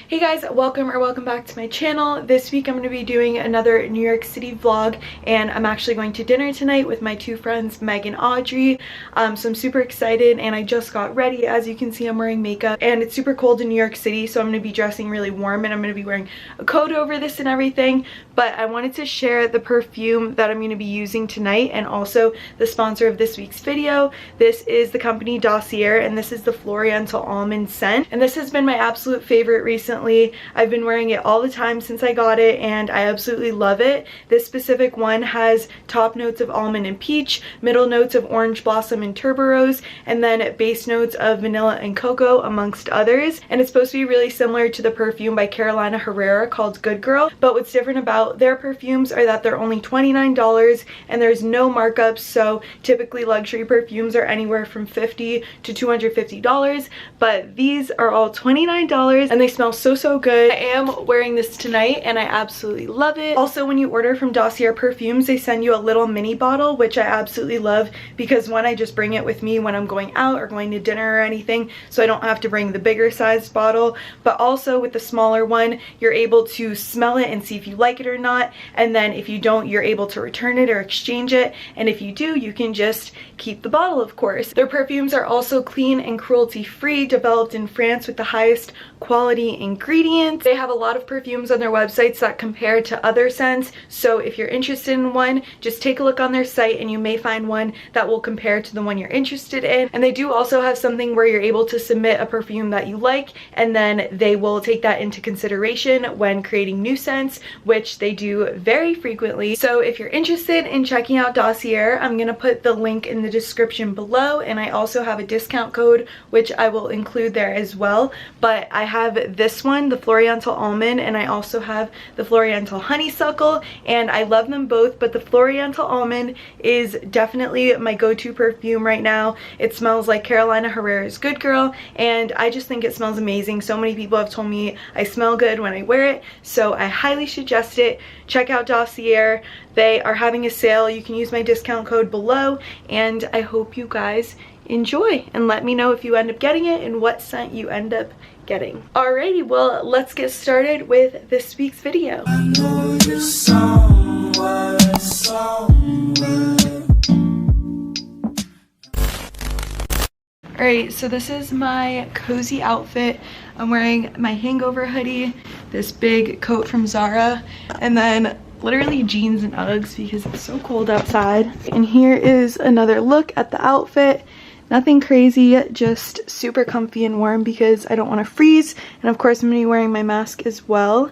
Hey guys, welcome back to my channel. This week I'm going to be doing another New York City vlog, and I'm actually going to dinner tonight with my two friends Meg and Audrey. So I'm super excited, and I just got ready. As you can see, I'm wearing makeup and it's super cold in New York City, so I'm going to be dressing really warm and I'm going to be wearing a coat over this and everything. But I wanted to share the perfume that I'm going to be using tonight and also the sponsor of this week's video. This is the company Dossier, and this is the Floriental Almond scent, and this has been my absolute favorite recently. I've been wearing it all the time since I got it and I absolutely love it. This specific one has top notes of almond and peach, middle notes of orange blossom and tuberose, and then base notes of vanilla and cocoa, amongst others. And it's supposed to be really similar to the perfume by Carolina Herrera called Good Girl, but what's different about their perfumes are that they're only $29 and there's no markups. So typically luxury perfumes are anywhere from $50 to $250, but these are all $29 and they smell so good. I am wearing this tonight and I absolutely love it. Also, when you order from Dossier perfumes, they send you a little mini bottle, which I absolutely love because one, I just bring it with me when I'm going out or going to dinner or anything, so I don't have to bring the bigger sized bottle. But also with the smaller one, you're able to smell it and see if you like it or not, and then if you don't, you're able to return it or exchange it, and if you do, you can just keep the bottle, of course. Their perfumes are also clean and cruelty free, developed in France with the highest quality ingredients. They have a lot of perfumes on their websites that compare to other scents, so if you're interested in one, just take a look on their site and you may find one that will compare to the one you're interested in. And they do also have something where you're able to submit a perfume that you like, and then they will take that into consideration when creating new scents, which they do very frequently. So if you're interested in checking out Dossier, I'm gonna put the link in the description below, and I also have a discount code which I will include there as well. But I have this one, the Floriental Almond, and I also have the Floriental Honeysuckle, and I love them both, but the Floriental Almond is definitely my go-to perfume right now. It smells like Carolina Herrera's Good Girl, and I just think it smells amazing. So many people have told me I smell good when I wear it, so I highly suggest it. Check out Dossier. They are having a sale. You can use my discount code below, and I hope you guys enjoy, and let me know if you end up getting it and what scent you end up getting. Alrighty, well, let's get started with this week's video. Alright, so this is my cozy outfit. I'm wearing my hangover hoodie, this big coat from Zara, and then literally jeans and Uggs because it's so cold outside. And here is another look at the outfit. Nothing crazy, just super comfy and warm because I don't want to freeze. And of course I'm going to be wearing my mask as well.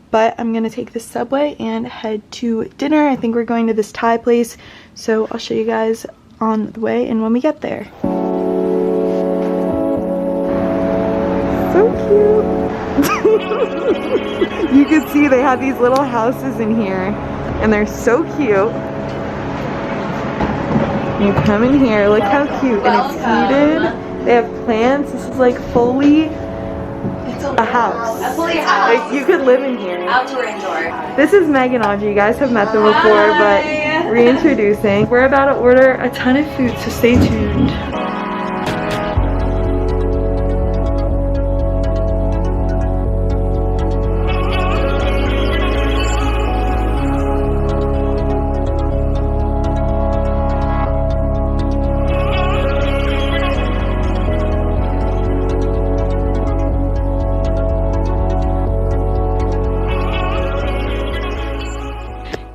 But I'm going to take the subway and head to dinner. I think we're going to this Thai place, so I'll show you guys on the way and when we get there. So cute! You can see they have these little houses in here and they're so cute. You come in here, look how cute, and it's heated. They have plants. This is like fully a house. A fully house. Like you could live in here. Outdoor, indoor. This is Meg and Audrey. You guys have met them before, but reintroducing. We're about to order a ton of food, so stay tuned.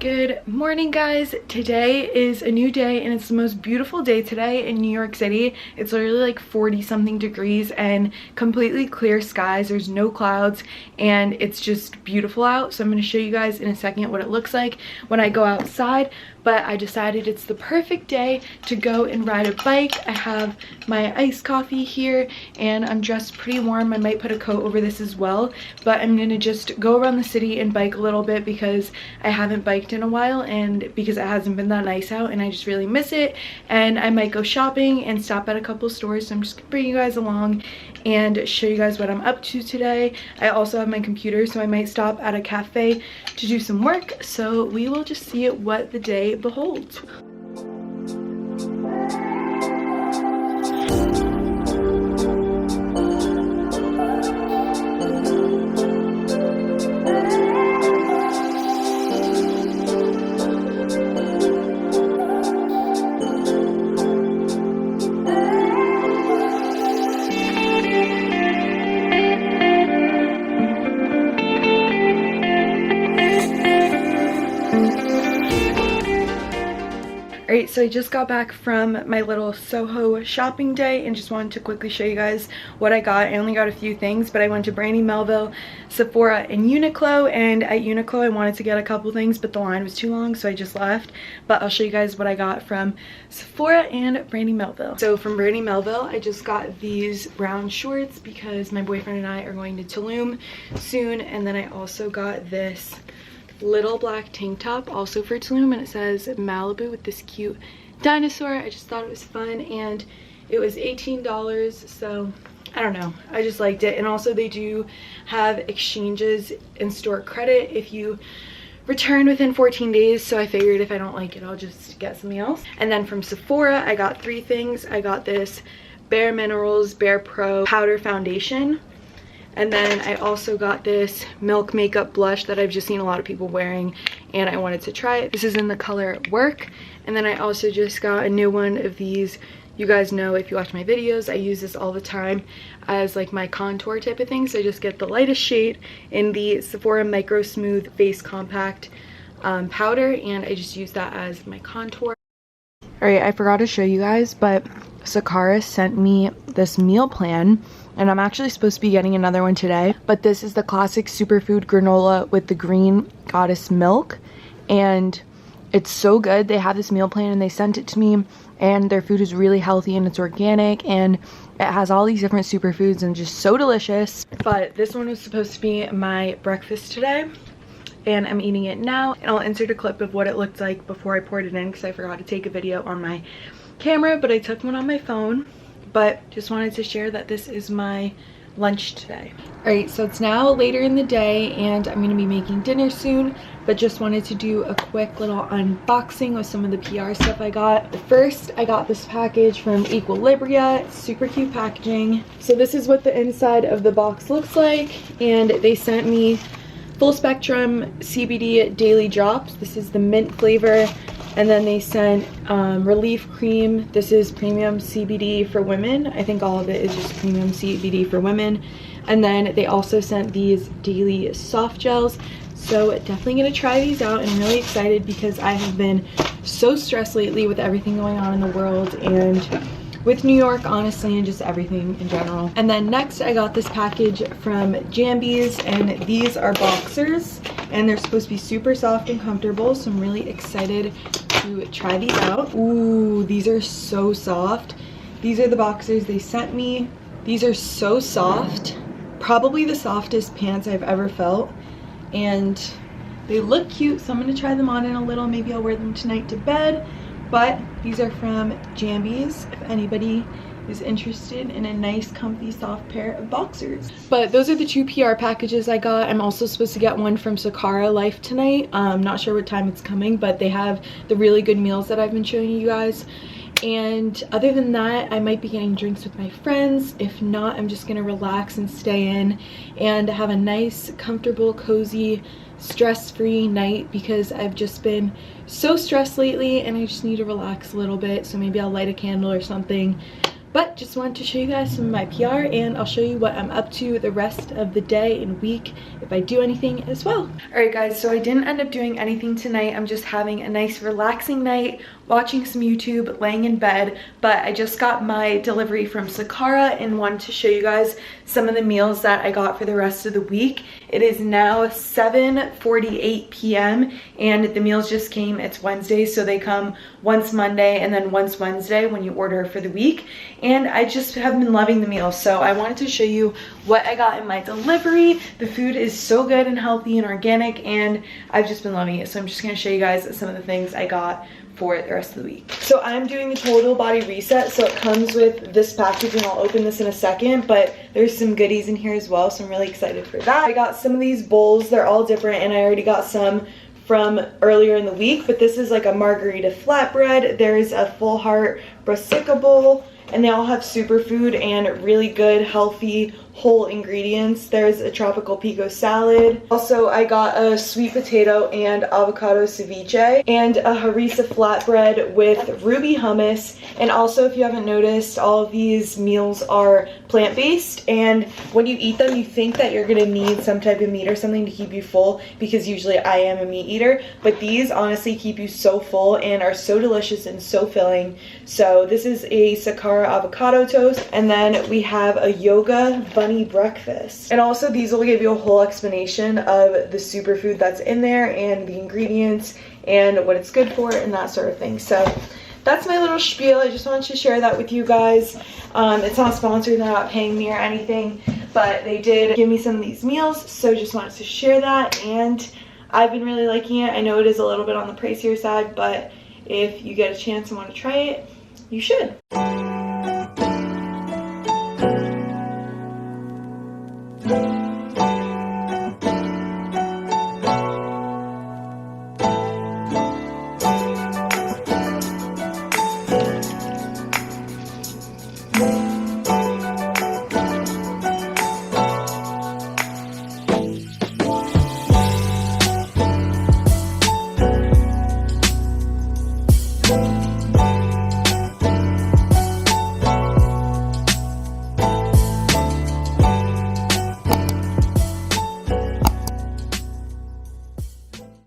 Good morning, guys. Today is a new day and it's the most beautiful day today in New York City. It's literally like 40 something degrees and completely clear skies. There's no clouds and it's just beautiful out. So I'm going to show you guys in a second what it looks like when I go outside. But I decided it's the perfect day to go and ride a bike. I have my iced coffee here and I'm dressed pretty warm. I might put a coat over this as well, but I'm gonna just go around the city and bike a little bit because I haven't biked in a while and because it hasn't been that nice out and I just really miss it. And I might go shopping and stop at a couple stores, so I'm just gonna bring you guys along and show you guys what I'm up to today. I also have my computer, so I might stop at a cafe to do some work, so we will just see what the day beholds. Alright, so I just got back from my little SoHo shopping day and just wanted to quickly show you guys what I got. I only got a few things, but I went to Brandy Melville, Sephora, and Uniqlo, and at Uniqlo I wanted to get a couple things, but the line was too long, so I just left. But I'll show you guys what I got from Sephora and Brandy Melville. So from Brandy Melville, I just got these brown shorts because my boyfriend and I are going to Tulum soon, and then I also got this little black tank top also for Tulum, and it says Malibu with this cute dinosaur. I just thought it was fun, and it was $18, so I don't know, I just liked it. And also they do have exchanges and store credit if you return within 14 days, so I figured if I don't like it I'll just get something else. And then from Sephora I got 3 things. I got this Bare Minerals Bare Pro powder foundation, and then I also got this Milk Makeup blush that I've just seen a lot of people wearing and I wanted to try it. This is in the color Work. And then I also just got a new one of these. You guys know, if you watch my videos, I use this all the time as like my contour type of thing. So I just get the lightest shade in the Sephora Micro Smooth Face Compact powder, and I just use that as my contour. Alright, I forgot to show you guys, but Sakara sent me this meal plan, and I'm actually supposed to be getting another one today. But this is the classic superfood granola with the green goddess milk, and it's so good. They have this meal plan and they sent it to me, and their food is really healthy and it's organic and it has all these different superfoods and just so delicious. But this one was supposed to be my breakfast today, and I'm eating it now, and I'll insert a clip of what it looked like before I poured it in because I forgot to take a video on my camera, but I took one on my phone. But just wanted to share that this is my lunch today. Alright, so it's now later in the day and I'm going to be making dinner soon, but just wanted to do a quick little unboxing with some of the PR stuff I got. First, I got this package from Equilibria. It's super cute packaging. So this is what the inside of the box looks like, and they sent me full spectrum CBD daily drops. This is the mint flavor. And then they sent Relief Cream. This is premium CBD for women. I think all of it is just premium CBD for women. And then they also sent these daily soft gels. So definitely gonna try these out. I'm really excited because I have been so stressed lately with everything going on in the world and with New York, honestly, and just everything in general. And then next I got this package from Jambies, and these are boxers, and they're supposed to be super soft and comfortable, so I'm really excited to try these out. Ooh, these are so soft. These are the boxers they sent me. These are so soft, probably the softest pants I've ever felt, and they look cute, so I'm gonna try them on in a little. Maybe I'll wear them tonight to bed. But these are from Jambies, if anybody is interested in a nice, comfy, soft pair of boxers. But those are the 2 PR packages I got. I'm also supposed to get one from Sakara Life tonight. I'm not sure what time it's coming, but they have the really good meals that I've been showing you guys. And other than that, I might be getting drinks with my friends. If not, I'm just gonna relax and stay in and have a nice, comfortable, cozy, stress-free night because I've just been so stressed lately and I just need to relax a little bit. So maybe I'll light a candle or something. But just wanted to show you guys some of my PR, and I'll show you what I'm up to the rest of the day and week if I do anything as well. Alright guys, so I didn't end up doing anything tonight. I'm just having a nice relaxing night, watching some YouTube, laying in bed. But I just got my delivery from Sakara and wanted to show you guys some of the meals that I got for the rest of the week. It is now 7:48 p.m. and the meals just came. It's Wednesday, so they come once Monday and then once Wednesday when you order for the week. And I just have been loving the meals, so I wanted to show you what I got in my delivery. The food is so good and healthy and organic, and I've just been loving it. So I'm just going to show you guys some of the things I got for the rest of the week. So I'm doing the total body reset, so it comes with this package, and I'll open this in a second, but there's some goodies in here as well, so I'm really excited for that. I got some of these bowls. They're all different, and I already got some from earlier in the week, but this is like a margarita flatbread. There's a full heart brassica bowl, and they all have superfood and really good, healthy, whole ingredients. There's a tropical pico salad. Also, I got a sweet potato and avocado ceviche and a harissa flatbread with ruby hummus. And also, if you haven't noticed, all of these meals are plant-based, and when you eat them, you think that you're gonna need some type of meat or something to keep you full, because usually I am a meat eater, but these honestly keep you so full and are so delicious and so filling. So this is a Sakara avocado toast, and then we have a yoga bunny breakfast. And also, these will give you a whole explanation of the superfood that's in there and the ingredients and what it's good for and that sort of thing. So that's my little spiel. I just wanted to share that with you guys. It's not sponsored, they're not paying me or anything, but they did give me some of these meals, so just wanted to share that, and I've been really liking it. I know it is a little bit on the pricier side, but if you get a chance and want to try it, you should.